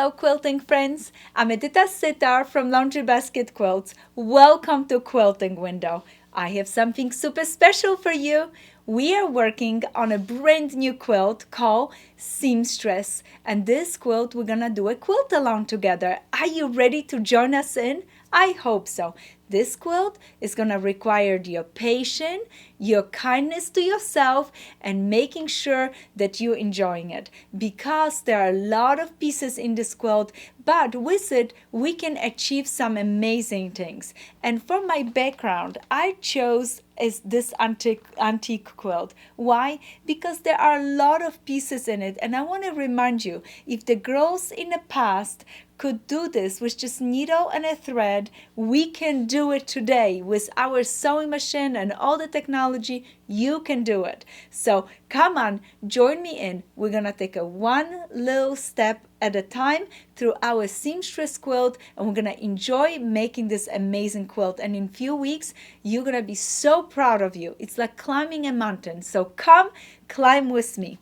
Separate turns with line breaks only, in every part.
Hello quilting friends, I'm Edyta Sitar from Laundry Basket Quilts. Welcome to Quilting Window. I have something super special for you. We are working on a brand new quilt called Seamstress, and this quilt we're gonna do a quilt along together. Are you ready to join us in? I hope so. This quilt is going to require your patience, your kindness to yourself, and making sure that you're enjoying it. Because there are a lot of pieces in this quilt, but with it, we can achieve some amazing things. And for my background, I chose this antique quilt. Why? Because there are a lot of pieces in it, and I want to remind you, if the girls in the past could do this with just needle and a thread, we can do it today with our sewing machine and all the technology. You can do it. So come on, join me in. We're gonna take a one little step at a time through our seamstress quilt, and we're gonna enjoy making this amazing quilt. And in few weeks, you're gonna be so proud of you. It's like climbing a mountain. So come climb with me.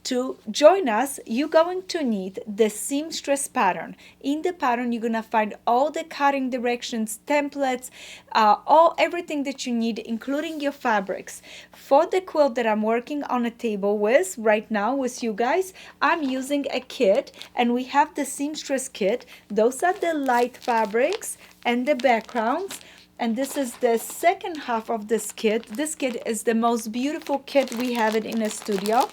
To join us, you're going to need the Seamstress Pattern. In the pattern, you're gonna find all the cutting directions, templates, everything that you need, including your fabrics. For the quilt that I'm working on a table with right now with you guys, I'm using a kit, and we have the Seamstress kit. Those are the light fabrics and the backgrounds. And this is the second half of this kit. This kit is the most beautiful kit we have it in a studio.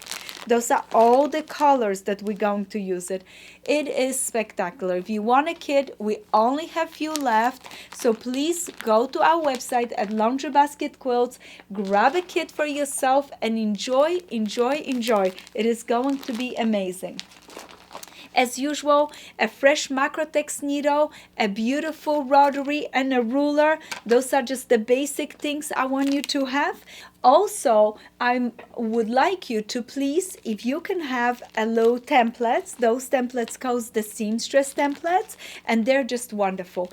Those are all the colors that we're going to use it. It is spectacular. If you want a kit, we only have few left. So please go to our website at Laundry Basket Quilts, grab a kit for yourself, and enjoy, enjoy, enjoy. It is going to be amazing. As usual, a fresh Macrotex needle, a beautiful rotary, and a ruler. Those are just the basic things I want you to have. Also, I would like you to please, if you can have a little templates, those templates called the Seamstress Templates, and they're just wonderful.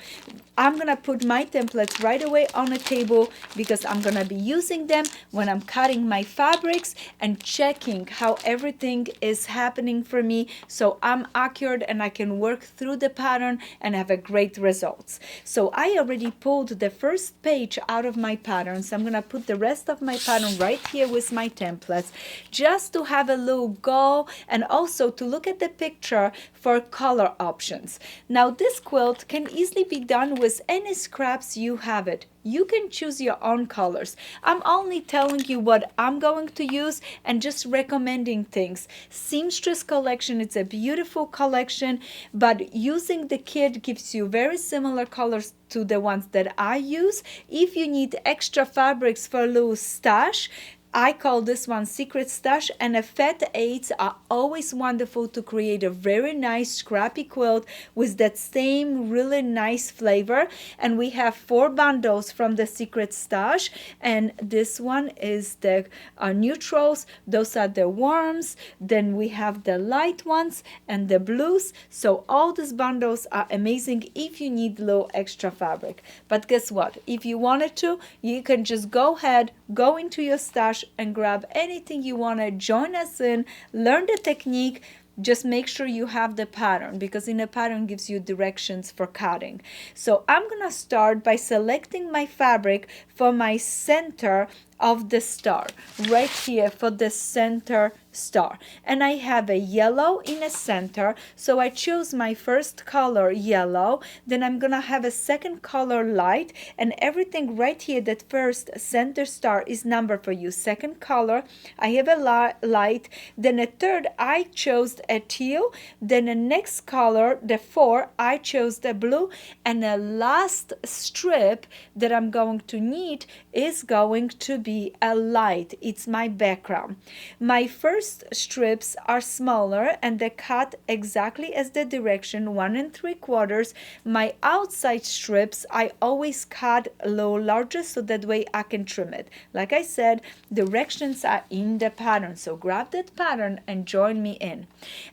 I'm gonna put my templates right away on the table because I'm gonna be using them when I'm cutting my fabrics and checking how everything is happening for me, so I'm accurate and I can work through the pattern and have a great results. So I already pulled the first page out of my pattern, so I'm gonna put the rest of my pattern right here with my templates, just to have a little go and also to look at the picture for color options. Now this quilt can easily be done with any scraps you have it. You can choose your own colors. I'm only telling you what I'm going to use and just recommending things. Seamstress collection, it's a beautiful collection, but using the kit gives you very similar colors to the ones that I use. If you need extra fabrics for a little stash, I call this one Secret Stash, and a fat 8s are always wonderful to create a very nice scrappy quilt with that same really nice flavor. And we have 4 bundles from the Secret Stash, and this one is the neutrals. Those are the warms. Then we have the light ones and the blues. So all these bundles are amazing if you need a little extra fabric. But guess what? If you wanted to, you can just go ahead, go into your stash and grab anything you want to. Join us in, learn the technique. Just make sure you have the pattern, because in the pattern gives you directions for cutting. So I'm gonna start by selecting my fabric for my center of the star right here, for the center star, and I have a yellow in the center, so I choose my first color yellow. Then I'm gonna have a second color light, and everything right here, that first center star is number for you. Second color I have a light, then a third I chose a teal, then the next color, the 4, I chose the blue, and the last strip that I'm going to need is going to be a light. It's my background. My first strips are smaller and they cut exactly as the direction, 1 3/4. My outside strips I always cut a little larger, so that way I can trim it. Like I said, directions are in the pattern, so grab that pattern and join me in.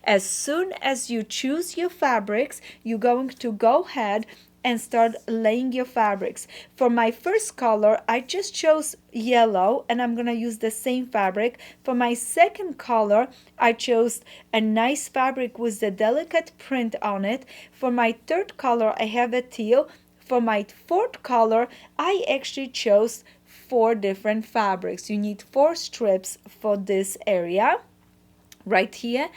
As soon as you choose your fabrics, you're going to go ahead and start laying your fabrics. For my first color, I just chose yellow and I'm gonna use the same fabric. For my second color, I chose a nice fabric with the delicate print on it. For my third color, I have a teal. For my fourth color, I actually chose 4 different fabrics. You need 4 strips for this area right here.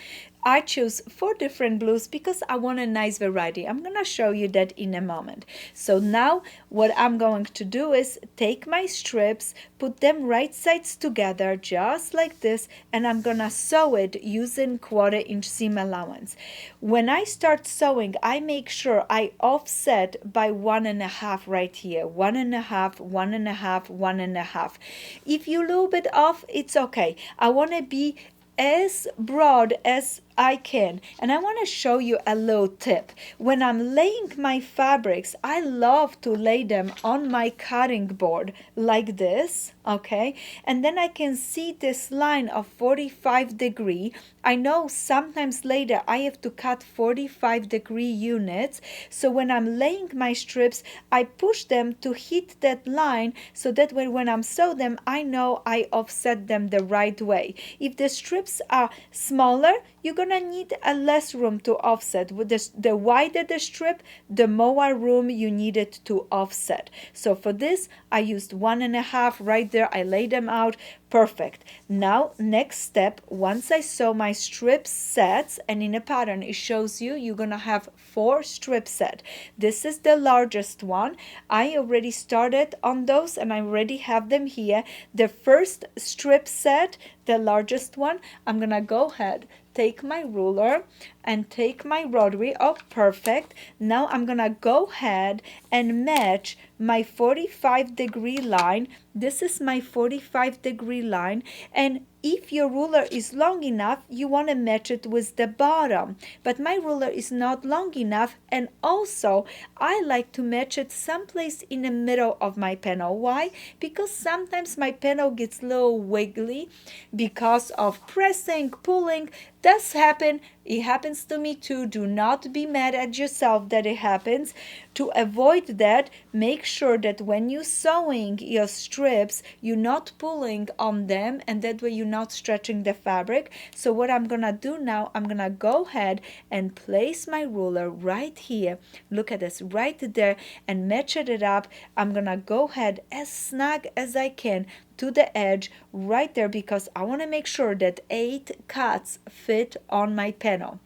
I chose 4 different blues because I want a nice variety. I'm gonna show you that in a moment. So now what I'm going to do is take my strips, put them right sides together just like this, and I'm gonna sew it using 1/4 inch seam allowance. When I start sewing, I make sure I offset by 1.5 right here. 1.5, 1.5, 1.5. If you're a little bit off, it's okay. I wanna be as broad as I can. And I want to show you a little tip. When I'm laying my fabrics, I love to lay them on my cutting board like this, okay? And then I can see this line of 45-degree. I know sometimes later I have to cut 45-degree units. So when I'm laying my strips, I push them to hit that line so that when I'm sew them, I know I offset them the right way. If the strips are smaller, you're gonna need a less room to offset. With the wider the strip, the more room you needed to offset. So for this, I used 1.5 right there. I laid them out. Perfect. Now, next step, once I sew my strip sets, and in a pattern, it shows you're gonna have 4 strip set. This is the largest one. I already started on those and I already have them here. The first strip set, the largest one, I'm gonna go ahead, take my ruler and take my rotary. Oh, perfect. Now I'm gonna go ahead and match my 45-degree line. This is my 45-degree line, and if your ruler is long enough, you want to match it with the bottom. But my ruler is not long enough, and also I like to match it someplace in the middle of my panel. Why? Because sometimes my panel gets a little wiggly because of pressing, pulling. Does happen. It happens to me too. Do not be mad at yourself that it happens. To avoid that, make sure that when you're sewing your strips, you're not pulling on them, and that way you're not stretching the fabric. So what I'm gonna do now, I'm gonna go ahead and place my ruler right here. Look at this, right there, and match it up. I'm gonna go ahead as snug as I can to the edge right there, because I want to make sure that 8 cuts fit on my panel.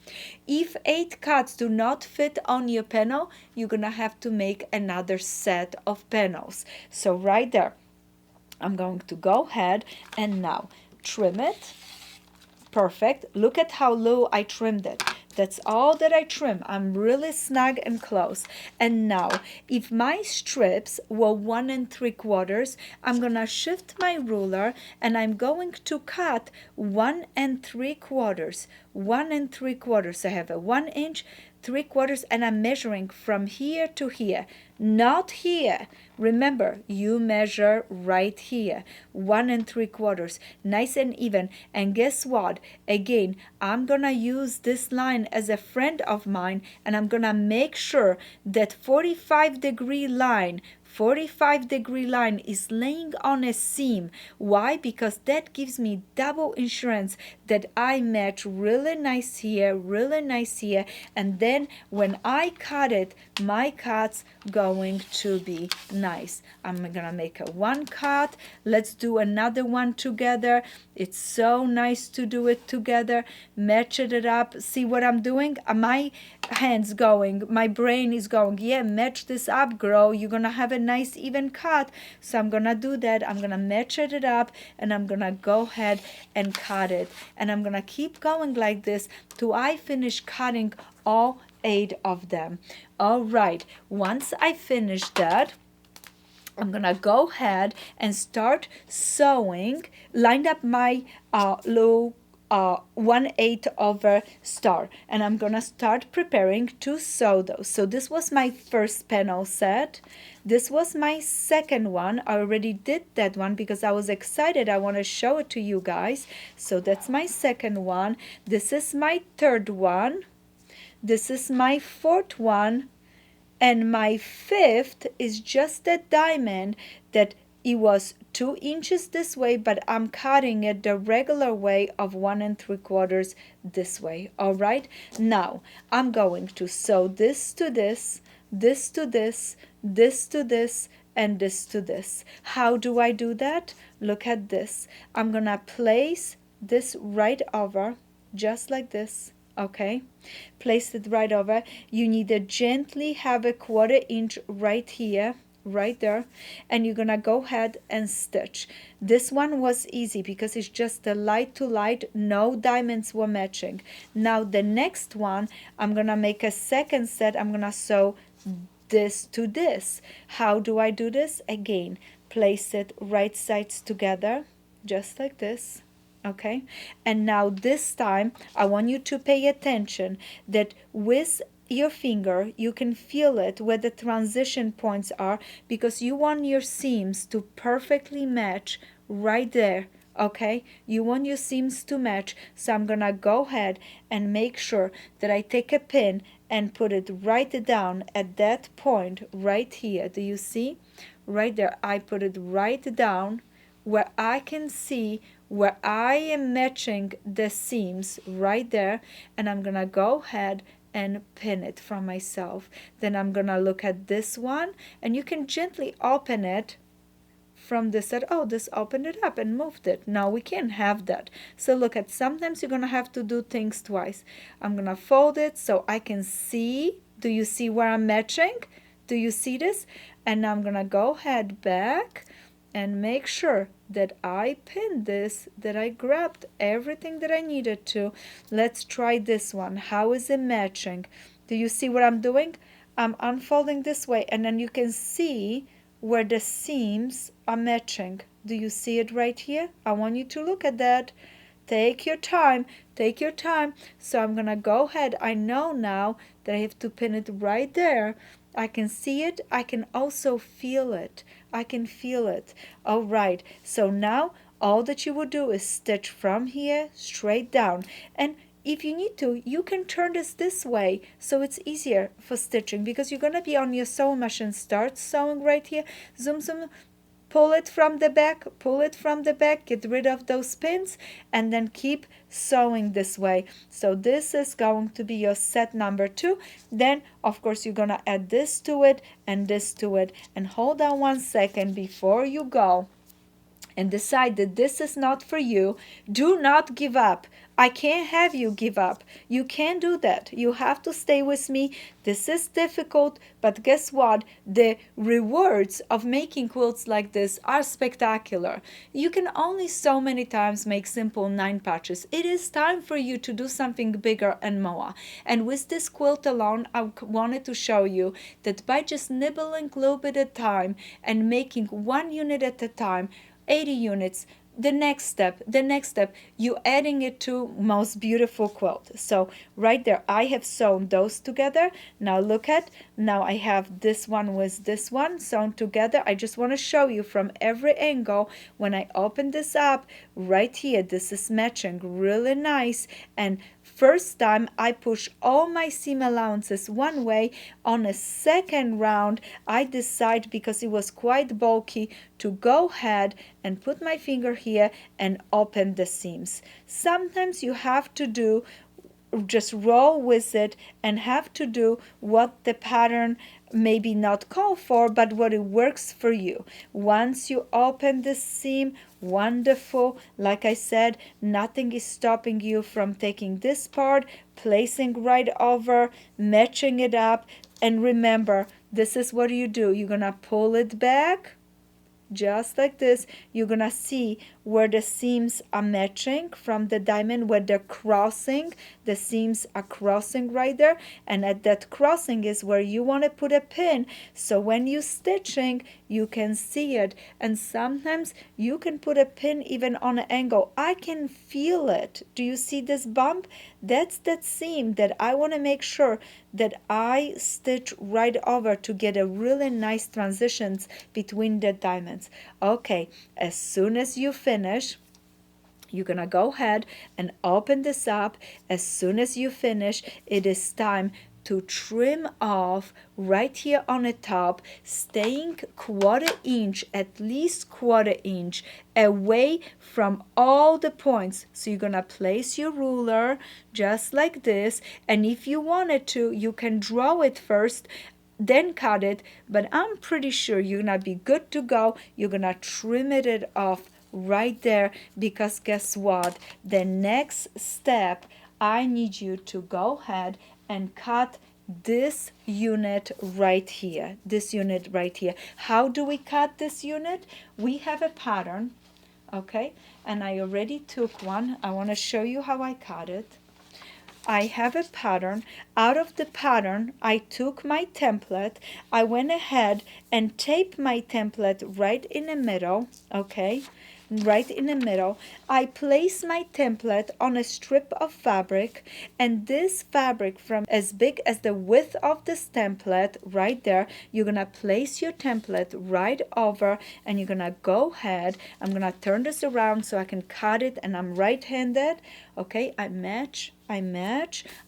If 8 cuts do not fit on your panel, you're gonna have to make another set of panels. So right there, I'm going to go ahead and now trim it. Perfect. Look at how low I trimmed it. That's all that I trim. I'm really snug and close. And now, if my strips were 1 3/4, I'm gonna shift my ruler and I'm going to cut 1 3/4. 1 3/4. I have a 1 inch, 3/4, and I'm measuring from here to here, not here. Remember, you measure right here, 1 3/4, nice and even. And guess what? Again, I'm gonna use this line as a friend of mine, and I'm gonna make sure that 45-degree line 45-degree line is laying on a seam. Why? Because that gives me double insurance that I match really nice here, really nice here, and then when I cut it, my cut's going to be nice. I'm gonna make a 1 cut. Let's do another one together. It's so nice to do it together. Match it up. See what I'm doing? My hands going, my brain is going, yeah, match this up, girl. You're gonna have a nice even cut. So I'm gonna do that. I'm gonna match it up and I'm gonna go ahead and cut it. And I'm gonna keep going like this till I finish cutting all 8 of them. All right, once I finish that, I'm gonna go ahead and start sewing, lined up my little 1/8 over star, and I'm gonna start preparing to sew those. So this was my first panel set. This was my second one. I already did that one because I was excited. I want to show it to you guys. So that's my second one. This is my third one. This is my fourth one. And my fifth is just a diamond that it was 2 inches this way, but I'm cutting it the regular way of 1 3/4 this way. All right, now I'm going to sew this to this, this to this, this to this, and this to this. How do I do that? Look at this. I'm gonna place this right over, just like this. Okay, place it right over. You need to gently have a 1/4 inch right here, right there, and you're gonna go ahead and stitch. This one was easy because it's just a light to light, no diamonds were matching. Now the next one, I'm gonna make a second set. I'm gonna sew this to this. How do I do this? Again, place it right sides together, just like this. Okay, and now this time I want you to pay attention that with your finger you can feel it where the transition points are, because you want your seams to perfectly match right there. Okay, you want your seams to match, so I'm gonna go ahead and make sure that I take a pin and put it right down at that point right here. Do you see? Right there, I put it right down where I can see where I am matching the seams right there, and I'm gonna go ahead and pin it from myself. Then I'm gonna look at this one, and you can gently open it from this side. Oh, this opened it up and moved it. Now we can't have that. So look at, sometimes you're gonna have to do things twice. I'm gonna fold it so I can see. Do you see where I'm matching? Do you see this? And now I'm gonna go ahead back and make sure that I pinned this, that I grabbed everything that I needed to. Let's try this one. How is it matching? Do you see what I'm doing? I'm unfolding this way, and then you can see where the seams are matching. Do you see it right here? I want you to look at that. Take your time, take your time. So I'm gonna go ahead. I know now that I have to pin it right there. I can see it. I can also feel it. I can feel it. All right. So now all that you would do is stitch from here straight down. And if you need to, you can turn this way so it's easier for stitching, because you're going to be on your sewing machine. Start sewing right here. Zoom, zoom. Pull it from the back, pull it from the back, get rid of those pins, and then keep sewing this way. So this is going to be your set number 2. Then of course you're gonna add this to it and this to it, and hold on 1 second before you go and decide that this is not for you. Do not give up. I can't have you give up. You can't do that. You have to stay with me. This is difficult, but guess what? The rewards of making quilts like this are spectacular. You can only so many times make simple 9 patches. It is time for you to do something bigger and more. And with this quilt alone, I wanted to show you that by just nibbling a little bit at a time and making 1 unit at a time, 80 units, the next step, you adding it to most beautiful quilt. So right there, I have sewn those together. Now look at, now I have this one with this one sewn together. I just want to show you from every angle. When I open this up right here, this is matching really nice. And first time I push all my seam allowances one way. On a second round, I decide, because it was quite bulky, to go ahead and put my finger here and open the seams. Sometimes you have to do, just roll with it and have to do what the pattern maybe not call for, but what it works for you. Once you open the seam, wonderful. Like I said, nothing is stopping you from taking this part, placing right over, matching it up. And remember, this is what you do. You're gonna pull it back just like this. You're gonna see where the seams are matching from the diamond, where they're crossing. The seams are crossing right there, and at that crossing is where you want to put a pin, so when you're stitching you can see it. And sometimes you can put a pin even on an angle. I can feel it. Do you see this bump? That's that seam that I want to make sure that I stitch right over to get a really nice transitions between the diamonds. Okay, as soon as you finish, you're gonna go ahead and open this up. As soon as you finish, it is time to trim off right here on the top, staying 1/4 inch, at least 1/4 inch away from all the points. So you're gonna place your ruler just like this, and if you wanted to, you can draw it first, then cut it, but I'm pretty sure you're gonna be good to go. You're gonna trim it off right there, because guess what? The next step, I need you to go ahead and cut this unit right here. This unit right here. How do we cut this unit? We have a pattern, okay? And I already took one. I want to show you how I cut it. I have a pattern. Out of the pattern, I took my template. I went ahead and taped my template right in the middle, okay? Right in the middle. I place my template on a strip of fabric, and this fabric from as big as the width of this template right there, you're gonna place your template right over, and you're gonna go ahead. I'm gonna turn this around so I can cut it, and I'm right-handed. Okay, I match.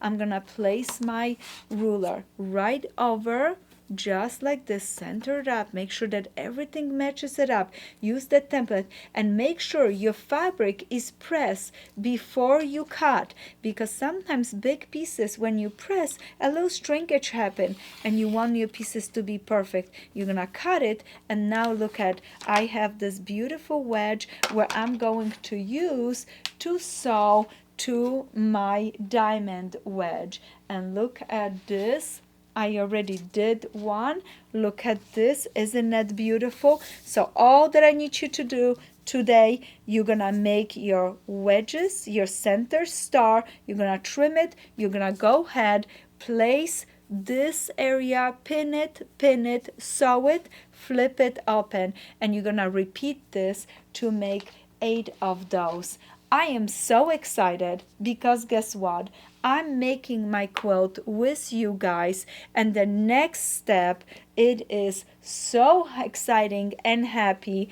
I'm gonna place my ruler right over, just like this, center it up, make sure that everything matches it up. Use the template and make sure your fabric is pressed before you cut, because sometimes big pieces, when you press, a little shrinkage happen, and you want your pieces to be perfect. You're gonna cut it, and now look at, I have this beautiful wedge where I'm going to use to sew to my diamond wedge. And look at this, I already did one. Look at this, isn't that beautiful? So all that I need you to do today, you're gonna make your wedges, your center star, you're gonna trim it, you're gonna go ahead, place this area, pin it, sew it, flip it open, and you're gonna repeat this to make 8 of those. I am so excited because guess what? I'm making my quilt with you guys, and the next step, it is so exciting and happy.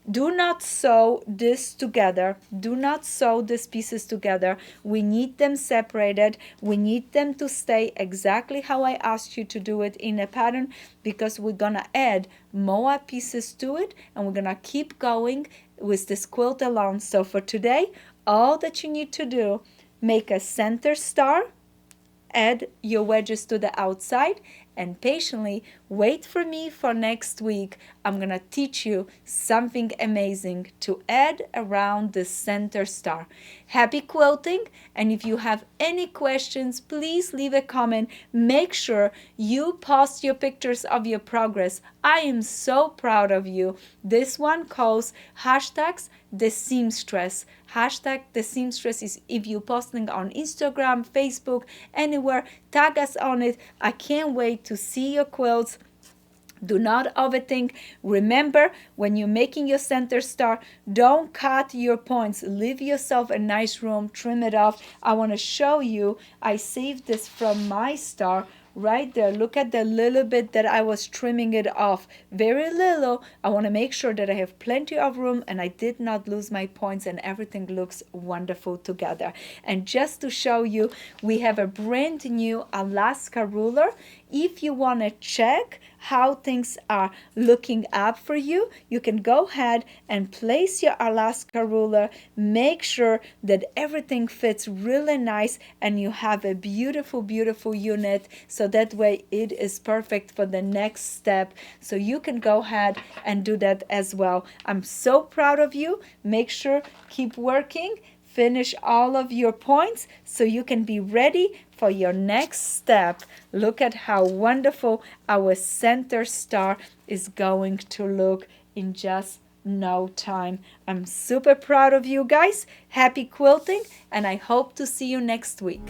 Do not sew this together. Do not sew these pieces together. We need them separated. We need them to stay exactly how I asked you to do it in a pattern, because we're gonna add more pieces to it, and we're gonna keep going with this quilt along. So for today, all that you need to do, make a center star, add your wedges to the outside, and patiently wait for me for next week. I'm gonna teach you something amazing to add around the center star. Happy quilting, and if you have any questions, please leave a comment. Make sure you post your pictures of your progress. I am so proud of you. This one calls hashtags the seamstress. Hashtag the seamstress is if you're posting on Instagram, Facebook, anywhere, tag us on it. I can't wait to see your quilts. Do not overthink. Remember, when you're making your center star, don't cut your points. Leave yourself a nice room, trim it off. I want to show you, I saved this from my star right there. Look at the little bit that I was trimming it off. Very little. I want to make sure that I have plenty of room and I did not lose my points, and everything looks wonderful together. And just to show you, we have a brand new Alaska ruler. If you want to check how things are looking up for you, you can go ahead and place your Alaska ruler. Make sure that everything fits really nice and you have a beautiful, beautiful unit. So that way it is perfect for the next step. So you can go ahead and do that as well. I'm so proud of you. Make sure, keep working. Finish all of your points so you can be ready for your next step. Look at how wonderful our center star is going to look in just no time. I'm super proud of you guys. Happy quilting, and I hope to see you next week.